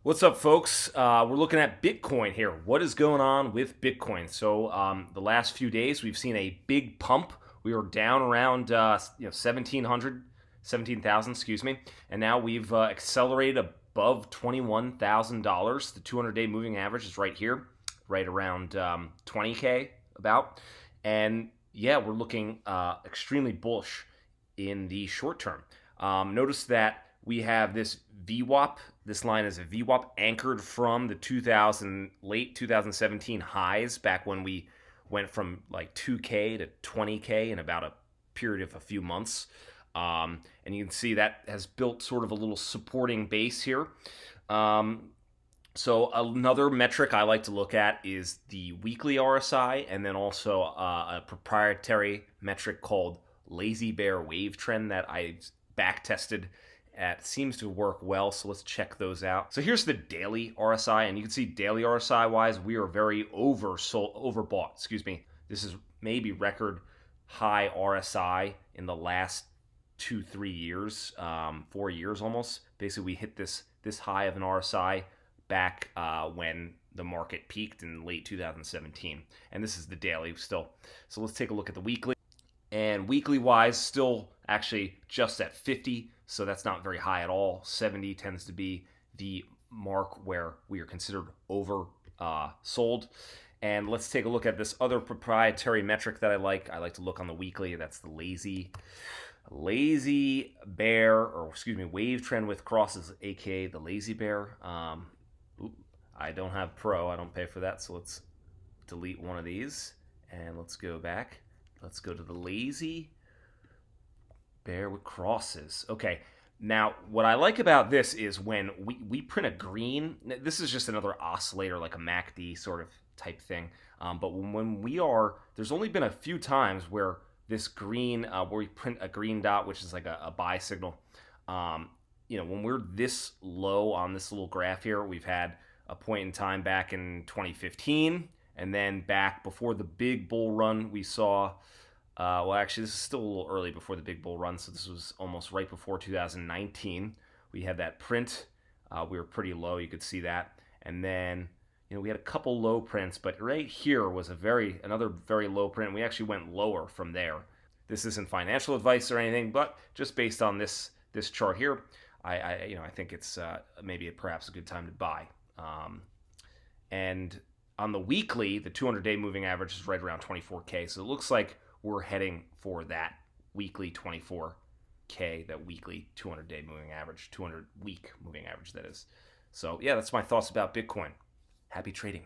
What's up, folks? We're looking at Bitcoin here. What is going on with Bitcoin? So, the last few days, we've seen a big pump. We were down around 1,700, 17,000, excuse me, and now we've accelerated above $21,000. The 200-day moving average is right here, right around 20K about, and yeah, we're looking extremely bullish in the short term. Notice that we have this VWAP. This line is a VWAP anchored from the late 2017 highs back when we went from like 2K to 20K in about a period of a few months. And you can see that has built sort of a little supporting base here. So another metric I like to look at is the weekly RSI, and then also a proprietary metric called Lazy Bear Wave Trend that I back tested. It seems to work well, so let's check those out. So here's the daily RSI, and you can see daily RSI wise, we are very overbought. Excuse me. This is maybe record high RSI in the last 2-3 years, 4 years almost. Basically, we hit this high of an RSI back when the market peaked in late 2017, and this is the daily still. So let's take a look at the weekly. And weekly wise, still actually just at 50, so that's not very high at all. 70 tends to be the mark where we are considered over sold. And let's take a look at this other proprietary metric that I like. I like to look on the weekly. That's the lazy bear, or excuse me, wave trend with crosses, aka the lazy bear. I don't have pro. I don't pay for that, so let's delete one of these and let's go back. Let's go to the lazy bear with crosses. Okay, now what I like about this is when we print a green, this is just another oscillator like a MACD sort of type thing. But when there's only been a few times where this green, where we print a green dot, which is like a buy signal. When we're this low on this little graph here, we've had a point in time back in 2015. And then back before the big bull run, we saw, well, actually, this is still a little early before the big bull run, so this was almost right before 2019. We had that print. We were pretty low. You could see that. And then, we had a couple low prints, but right here was another very low print. We actually went lower from there. This isn't financial advice or anything, but just based on this chart here, I think it's perhaps a good time to buy. And on the weekly, the 200-day moving average is right around 24K. So it looks like we're heading for that weekly 24K, that weekly 200-day moving average, 200-week moving average, that is. So, yeah, that's my thoughts about Bitcoin. Happy trading.